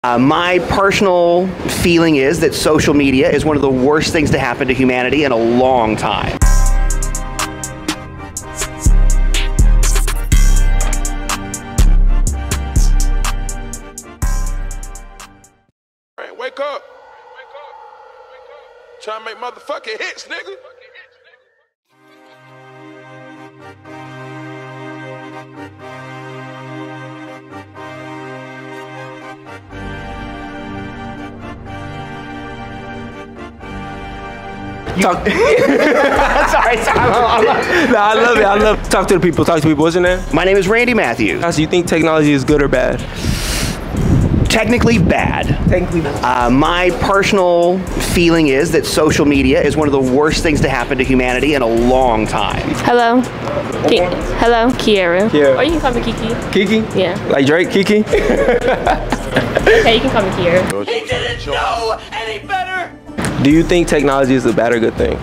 My personal feeling is that social media is one of the worst things to happen to humanity in a long time. Hey, wake up. Trying to make motherfucking hits, nigga. Talk. sorry. No, I love it. I love talk to the people. Talk to people. What's your name? My name is Randy Matthew. So you think technology is good or bad? Technically bad. Technically bad. My personal feeling is that social media is one of the worst things to happen to humanity in a long time. Hello. Hello, Kiara. Kiara. Or you can call me Kiki. Kiki? Yeah. Like Drake, Kiki? Okay, you can call me Kiara. He didn't know any better. Do you think technology is a bad or good thing?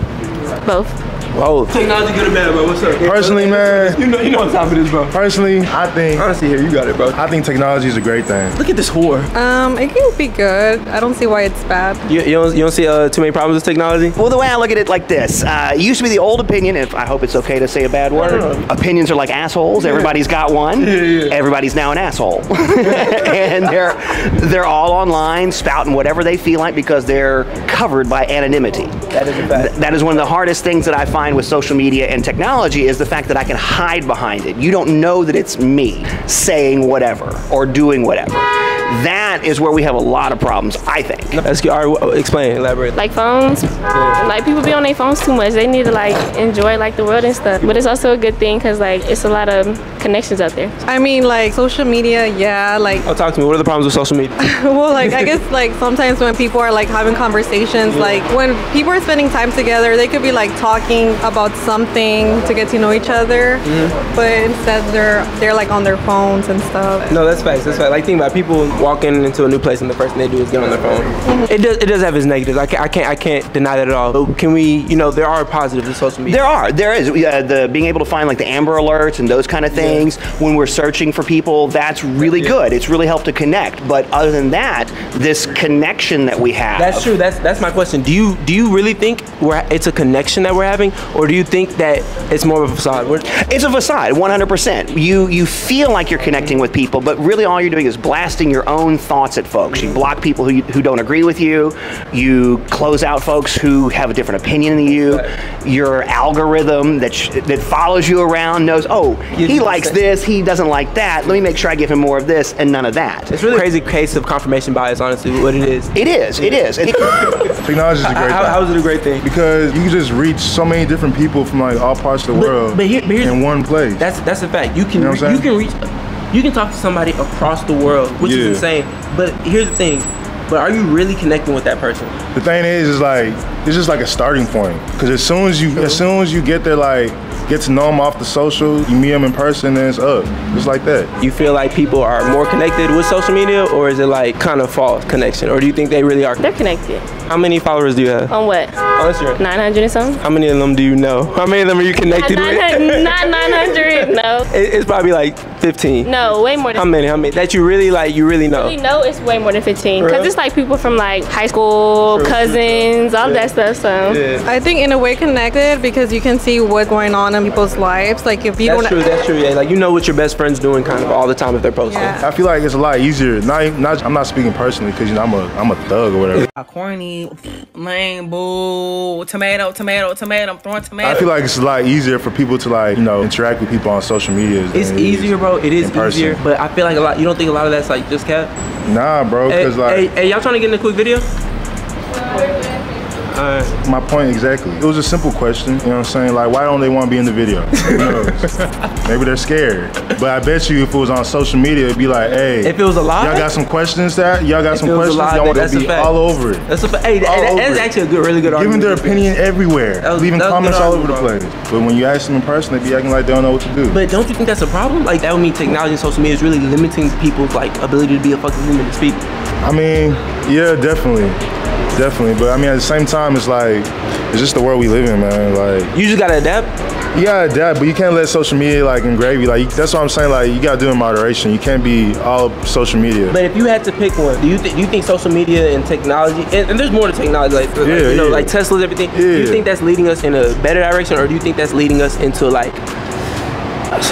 Both. Whoa. Technology good or bad, bro? What's up? Personally, man. You know what time it is, bro. Personally, I think. Honestly, here, you got it, bro. I think technology is a great thing. Look at this whore. It can be good. I don't see why it's bad. You don't see too many problems with technology? Well, the way I look at it like this, it used to be the old opinion, if I hope it's okay to say a bad word. Opinions are like assholes. Yeah. Everybody's got one. Yeah. Everybody's now an asshole. And they're all online spouting whatever they feel like because they're covered by anonymity. That is a fact. That is one of the hardest things that I find with social media and technology is the fact that I can hide behind it. You don't know that it's me saying whatever or doing whatever. That is where we have a lot of problems, I think. Let's get, all right, explain, elaborate. Like phones, like people be on their phones too much. They need to like enjoy like the world and stuff. But it's also a good thing because like it's a lot of connections out there. I mean, like social media, yeah, like. Oh, talk to me. What are the problems with social media? Well, like I guess like sometimes when people are like having conversations, like when people are spending time together, they could be like talking about something to get to know each other, but instead they're like on their phones and stuff. No, that's facts. That's facts. Like think about it, people walking into a new place and the first thing they do is get on their phone. It does have its negatives. I can't deny that at all. But can we, there are positives in social media. There is. The being able to find like the Amber Alerts and those kind of things when we're searching for people, that's really good. It's really helped to connect. But other than that, this connection that we have. That's true. That's my question. Do you really think it's a connection that we're having, or do you think that it's more of a facade? It's a facade, 100%. You feel like you're connecting with people, but really all you're doing is blasting your own thoughts at folks. You block people who don't agree with you. You close out folks who have a different opinion than you. Your algorithm that follows you around knows, oh, he likes this, he doesn't like that. Let me make sure I give him more of this and none of that. It's really a crazy case of confirmation bias, honestly, what it is. It is. Technology is a great thing. How is it a great thing? Because you can just reach so many different people from like all parts of the world in one place. That's a fact. You can talk to somebody across the world, which is insane. But here's the thing. But are you really connecting with that person? The thing is like it's just like a starting point. Because as soon as you get there, like get to know them off the social, you meet them in person, then it's up. Just like that. You feel like people are more connected with social media, or is it like kind of false connection? Or do you think they really are? They're connected. How many followers do you have? On what? On Instagram. 900 and something. How many of them do you know? How many of them are you connected with? Not 900, no. It's probably like 15. No, way more than How many? That you really like, you really know? Really know it's way more than 15. Because it's like people from like high school, cousins, all that stuff, so. Yeah. I think in a way connected because you can see what's going on in people's lives. Like if you That's true, yeah. Like you know what your best friend's doing kind of all the time if they're posting. Yeah. I feel like it's a lot easier. I'm not speaking personally because I'm a thug or whatever. Corny, lame, bull, tomato, I'm throwing tomato. I feel like it's a lot easier for people to like, interact with people on social media. It's easier, bro. It is easier, but I feel like you don't think a lot of that's like just cap? Nah, bro, because Hey, y'all trying to get in a quick video? My point exactly. It was a simple question, you know what I'm saying? Like, why don't they want to be in the video? Who knows? Maybe they're scared. But I bet you if it was on social media, it'd be like, hey. If it was a live? Y'all got some questions that? Y'all got some questions? Y'all want to be all over it. That's a fact. Hey, that's actually a really good argument. Giving their opinion everywhere. Leaving comments all over the place. But when you ask them in person, they be acting like they don't know what to do. But don't you think that's a problem? Like, that would mean technology and social media is really limiting people's, like, ability to be a fucking human to speak. I mean, yeah, definitely. Definitely, but I mean at the same time it's like it's just the world we live in, man. Like you just gotta adapt. You gotta adapt, but you can't let social media like engrave you. Like that's what I'm saying. Like you gotta do it in moderation. You can't be all social media. But if you had to pick one, do you think social media and technology, and there's more to technology, like Tesla's everything. Do you think that's leading us in a better direction, or do you think that's leading us into like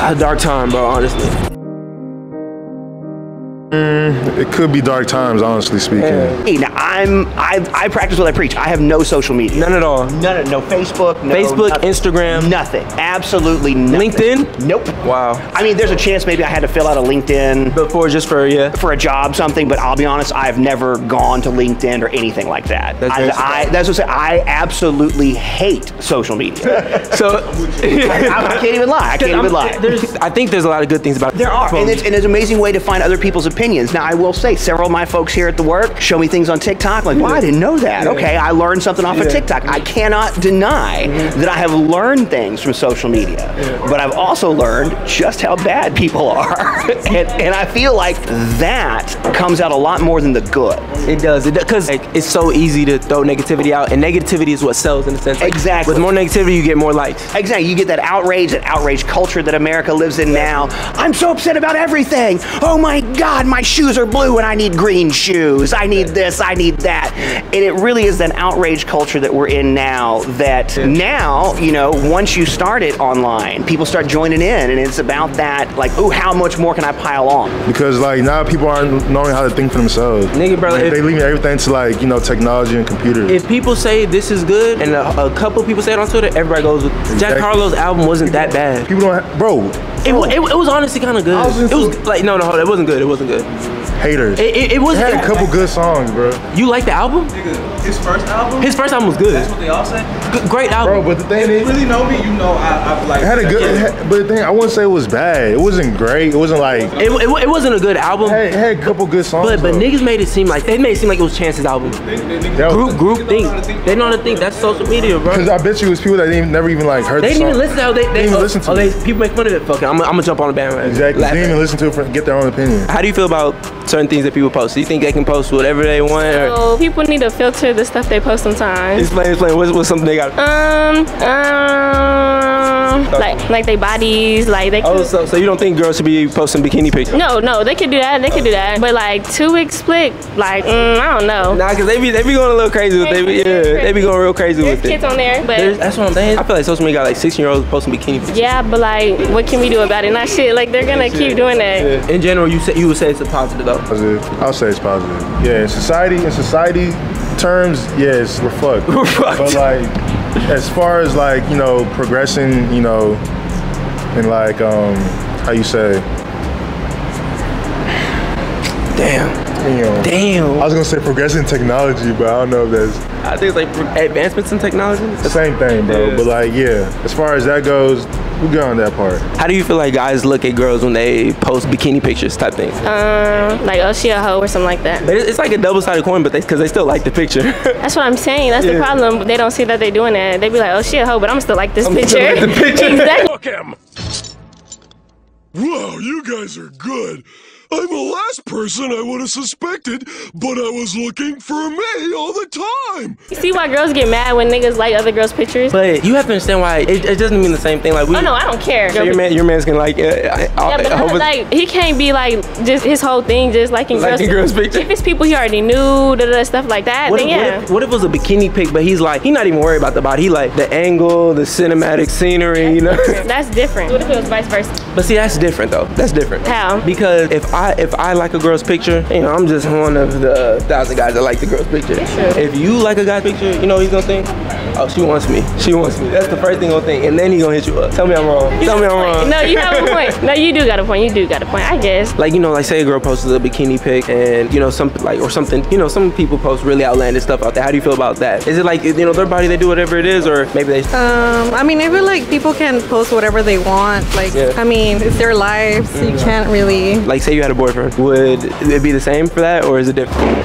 a dark time, bro? Honestly. It could be dark times, honestly speaking. Hey, now I practice what I preach. I have no social media. None at all. No Facebook. No, Facebook, nothing. Instagram. Nothing. Absolutely nothing. LinkedIn? Nope. Wow. I mean, there's a chance maybe I had to fill out a LinkedIn before, just for a job, something. But I'll be honest, I've never gone to LinkedIn or anything like that. That's what I absolutely hate social media. So I can't even lie. I think there's a lot of good things about it. There are, and it's an amazing way to find other people's opinions. Now, I will say, several of my folks here at the work show me things on TikTok. Like, wow, I didn't know that. Okay, I learned something off of TikTok. I cannot deny that I have learned things from social media, but I've also learned just how bad people are, and I feel like that comes out a lot more than the good. It does, because it's so easy to throw negativity out, and negativity is what sells in a sense. Exactly. With more negativity, you get more likes. Exactly. You get that outrage culture that America lives in now. I'm so upset about everything. Oh my God, my shoes are blue and I need green shoes. I need this, I need that. And it really is that outrage culture that we're in now that now, you know, once you start it online, people start joining in, and it's about that, like, oh, how much more can I pile on? Because like now people aren't knowing how to think for themselves. Nigga, brother, like, they leave everything to like, you know, technology and computers. If people say this is good, and a couple people say it on Twitter, everybody goes with Jack Harlow's album wasn't that bad. People don't, bro. It was honestly kind of good. It was like no, it wasn't good. It wasn't good. Haters. It wasn't. It had a couple good songs, bro. You like the album? His first album? His first album was good. That's what they all say? Great album. Bro, but the thing If is, you really know me, you know I like. it had a good, but the thing, I wouldn't say it was bad. It wasn't great. It wasn't like. It wasn't a good album. It had a couple good songs. But niggas made it seem like it was Chance's album. Group think. They know how to think. That's social media, bro. Because I bet you it was people that never even like heard. They didn't even listen to how they didn't even listen to it. People make fun of it. Fuck it. I'm gonna jump on the bandwagon. Exactly. They didn't even listen to it for get their own opinion. How do you feel about certain things that people post? Do you think they can post whatever they want? So people need to filter the stuff they post sometimes. Explain. What's something they got? Like their bodies, like they. So you don't think girls should be posting bikini pictures? No, they could do that. They could do that. But like too explicit, like I don't know. Nah, cause they be going a little crazy with it. They be going real crazy with it. There's kids on there, but that's what I'm saying. I feel like social media got like 16-year-olds posting bikini pictures. Yeah, but like, what can we do about it? Not shit. Like they're gonna keep doing that. Yeah. In general, you would say it's a positive though. Positive. I'll say it's positive. Yeah, in society terms, yes, we're fucked. We're fucked. But like, as far as like, you know, progressing, you know, and like, how you say? Damn. I was gonna say progressing technology, but I don't know if that's. I think it's like advancements in technology. The same thing, bro. Yeah. But like, yeah, as far as that goes, we go on that part. How do you feel like guys look at girls when they post bikini pictures type thing? Like, oh, she a hoe or something like that. But it's like a double-sided coin, but because they still like the picture. That's what I'm saying. That's the problem. They don't see that they're doing that. They be like, oh, she a hoe, but I'm still like this picture. Still like the picture. Exactly. Fuck him. Whoa, you guys are good. I'm the last person I would have suspected, but I was looking for me all the time. You see why girls get mad when niggas like other girls' pictures? But you have to understand why it doesn't mean the same thing. Like oh no, I don't care. So your man's can like. But like he can't be like just his whole thing just liking girls' pictures. If it's people he already knew, stuff like that, then yeah. What if it was a bikini pic, but he's not even worried about the body. He like the angle, the cinematic scenery, you know. That's different. What if it was vice versa? But see, that's different though. That's different. How? Because if I like a girl's picture, you know, I'm just one of the 1,000 guys that like the girl's picture. If you like a guy's picture, you know what he's gonna think? Oh, she wants me. She wants me. That's the first thing he'll think, and then he's gonna hit you up. Tell me I'm wrong. Tell me I'm wrong. No, you have a point. No, you do got a point. You do got a point. I guess. Like, you know, like say a girl posts a bikini pic, and you know, some people post really outlandish stuff out there. How do you feel about that? Is it like, you know, their body, they do whatever it is, or maybe they? I mean, I feel like people can post whatever they want. Like, I mean, it's their lives. So you can't really. Like, say you had a boyfriend, would it be the same for that, or is it different?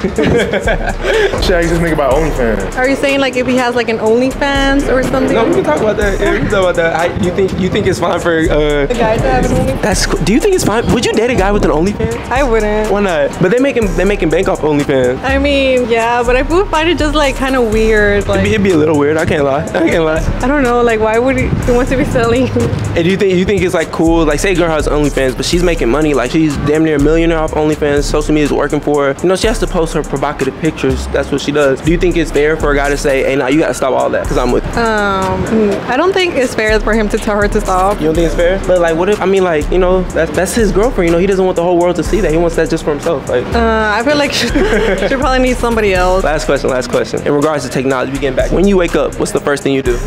Should I just think about OnlyFans? Are you saying like if he has like an OnlyFans or something? No, we can talk about that. Yeah, we can talk about that. You think it's fine for A guy to have an OnlyFans? That's cool. Do you think it's fine? Would you date a guy with an OnlyFans? I wouldn't. Why not? But they making bank off OnlyFans. I mean, yeah, but I would find it just like kind of weird. Like, It'd be a little weird. I can't lie. I don't know. Like, why would he want to be selling? And do you think it's like cool? Like, say a girl has OnlyFans, but she's making money. Like, she's damn near a millionaire off OnlyFans. Social media is working for her. You know, she has to post her provocative pictures. That's what she does. Do you think it's fair for a guy to say, "Hey, nah, you gotta stop all that"? Because I'm with you. I don't think it's fair for him to tell her to stop. You don't think it's fair? But like, what if? I mean, like, you know, that's his girlfriend. You know, he doesn't want the whole world to see that. He wants that just for himself. Like, I feel like she probably needs somebody else. Last question. In regards to technology, we getting back. When you wake up, what's the first thing you do?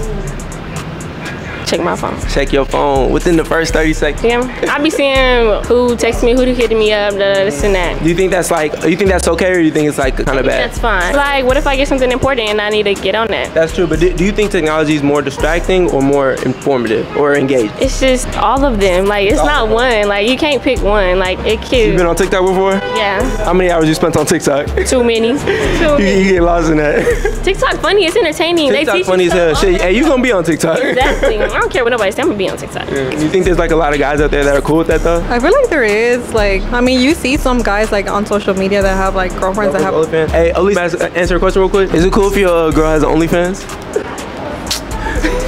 Check my phone. Check your phone within the first 30 seconds. Yeah, I be seeing who texted me, who hitting me up, this and that. Do you think that's okay, or do you think it's like kind of bad? That's fine. Like, what if I get something important and I need to get on that? That's true, but do you think technology is more distracting or more informative or engaging? It's just all of them. Like, it's not one. Like, you can't pick one. Like, it can. You been on TikTok before? Yeah. How many hours you spent on TikTok? Too many. You get lost in that. TikTok funny. It's entertaining. TikTok funny as hell. Shit, hey, you gonna be on TikTok? Exactly. I don't care what nobody says. I'm gonna be on TikTok. Yeah. You think there's like a lot of guys out there that are cool with that though? I feel like there is. Like, I mean, you see some guys like on social media that have like girlfriends that have OnlyFans. Hey, Elise, answer a question real quick. Is it cool if your girl has an OnlyFans?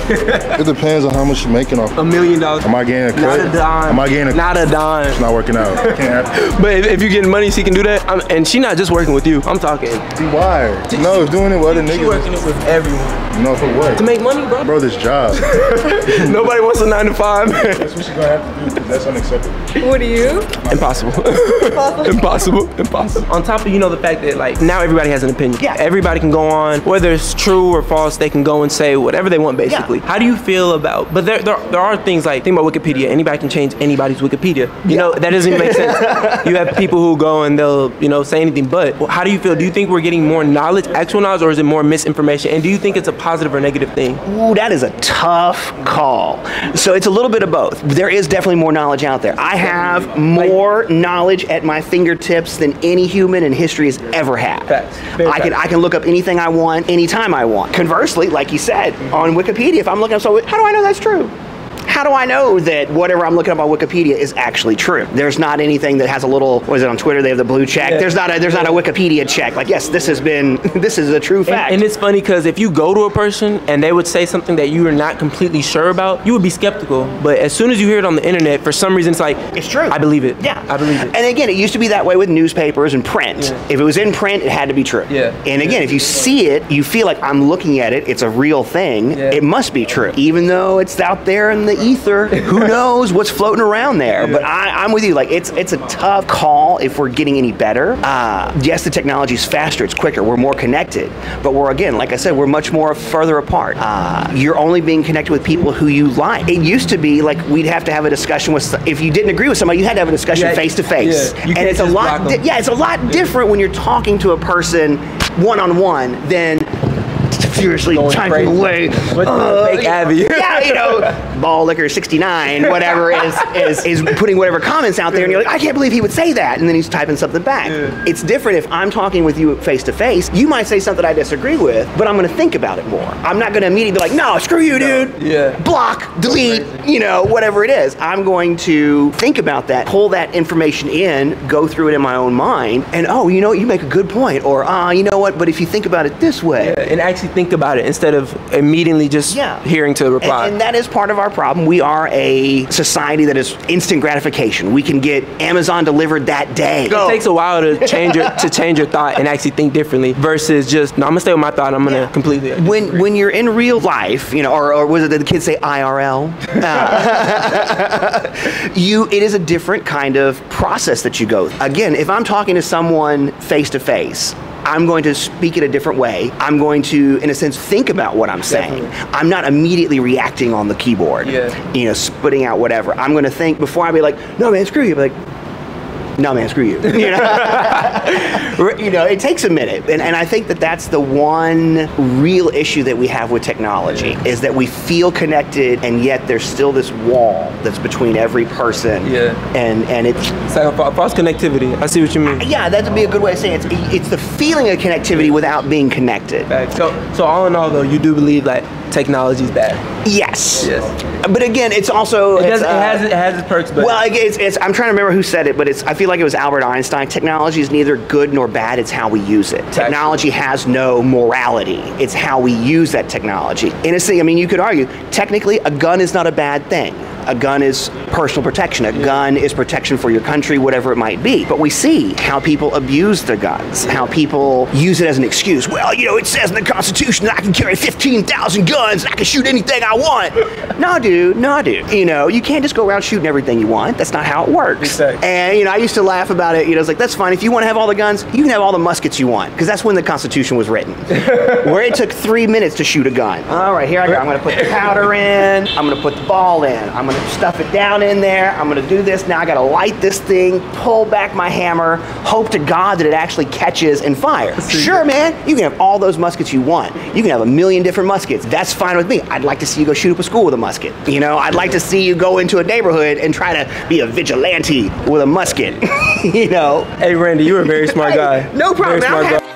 It depends on how much you're making off. $1 million. Am I getting a cut? Not a dime. Am I getting a Not a dime. It's not working out. But if you're getting money, she can do that. And she not just working with you. I'm talking. Why? No, it's doing it with other niggas. She working it with everyone. No, for what? To make money, bro. Bro, this job. Nobody wants a 9 to 5. That's what she's gonna have to do. That's unacceptable. What do you? Impossible. Impossible. On top of, you know, the fact that like now everybody has an opinion. Yeah. Everybody can go on, whether it's true or false, they can go and say whatever they want basically. Yeah. How do you feel about, but there are things like, think about Wikipedia. Anybody can change anybody's Wikipedia. You know, that doesn't even make sense. You have people who go and they'll, you know, say anything, but how do you feel? Do you think we're getting more knowledge, actual knowledge, or is it more misinformation? And do you think it's a positive or negative thing? Ooh, that is a tough call. So it's a little bit of both. There is definitely more knowledge out there. I have more knowledge at my fingertips than any human in history has ever had. Facts. I can look up anything I want, anytime I want. Conversely, like you said, on Wikipedia, if I'm looking up, so how do I know that's true? How do I know that whatever I'm looking up on Wikipedia is actually true? There's not anything that has a little, what is it on Twitter? They have the blue check. Yeah. There's not a Wikipedia check. Like, yes, this is a true fact. And it's funny because if you go to a person and they would say something that you are not completely sure about, you would be skeptical. But as soon as you hear it on the internet, for some reason it's like, it's true. I believe it. Yeah, I believe it. And again, it used to be that way with newspapers and print. Yeah. If it was in print, it had to be true. Yeah. And again, if you see it, you feel like I'm looking at it. It's a real thing. Yeah. It must be true, even though it's out there in the ether. Who knows what's floating around there? Yeah. But I'm with you. Like, it's a tough call if we're getting any better. Yes, the technology's faster, it's quicker, we're more connected, but we're, again, like I said, we're much more further apart. You're only being connected with people who you like. It used to be like we'd have to have a discussion with, if you didn't agree with somebody, you had to have a discussion face to face. And it's a lot. It's a lot different when you're talking to a person one-on-one than furiously typing away. Fake Abby. Yeah, you know, ball liquor 69, whatever is putting whatever comments out there, and you're like, I can't believe he would say that, and then he's typing something back. Yeah. It's different if I'm talking with you face to face. You might say something I disagree with, but I'm going to think about it more. I'm not going to immediately be like, no, screw you, dude. Yeah. Block, delete, you know, whatever it is. I'm going to think about that, pull that information in, go through it in my own mind, and oh, you know, you make a good point, or you know what? But if you think about it this way, and actually think about it instead of immediately just hearing to reply. And that is part of our problem. We are a society that is instant gratification. We can get Amazon delivered that day. It takes a while to change your thought and actually think differently versus just, no, I'm gonna stay with my thought. I'm gonna completely. When you're in real life, you know, or was it that the kids say IRL? It is a different kind of process that you go. Again, if I'm talking to someone face to face, I'm going to speak it a different way. I'm going to, in a sense, think about what I'm saying. I'm not immediately reacting on the keyboard, you know, spitting out whatever. I'm going to think before I be like, no, man, screw you. Be like, no man, screw you. You know, you know, it takes a minute, and I think that that's the one real issue that we have with technology is that we feel connected, and yet there's still this wall that's between every person. Yeah. And it's like a false connectivity. I see what you mean. Yeah, that would be a good way of saying it. It's the feeling of connectivity without being connected. So all in all, though, you do believe that technology is bad? Yes. Yes. But again, it's also it has its perks. But well, it's I'm trying to remember who said it, but I feel like it was Albert Einstein. Technology is neither good nor bad. It's how we use it. Technology has no morality. It's how we use that technology. Innocently, I mean, you could argue technically a gun is not a bad thing. A gun is personal protection. A gun is protection for your country, whatever it might be. But we see how people abuse their guns, how people use it as an excuse. Well, you know, it says in the Constitution that I can carry 15,000 guns and I can shoot anything I want. No, dude. You know, you can't just go around shooting everything you want. That's not how it works. Exactly. And, you know, I used to laugh about it. You know, it's like, that's fine. If you want to have all the guns, you can have all the muskets you want. Because that's when the Constitution was written. Where it took 3 minutes to shoot a gun. All right, here I go. I'm going to put the powder in. I'm going to put the ball in. I'm going to stuff it down in there. I'm going to do this. Now I got to light this thing, pull back my hammer, hope to God that it actually catches and fires. Sure, man. You can have all those muskets you want. You can have 1,000,000 different muskets. That's fine with me. I'd like to see you go shoot up a school with a musket. You know, I'd like to see you go into a neighborhood and try to be a vigilante with a musket. You know. Hey, Randy, you're a very smart guy. No problem. Very smart guy.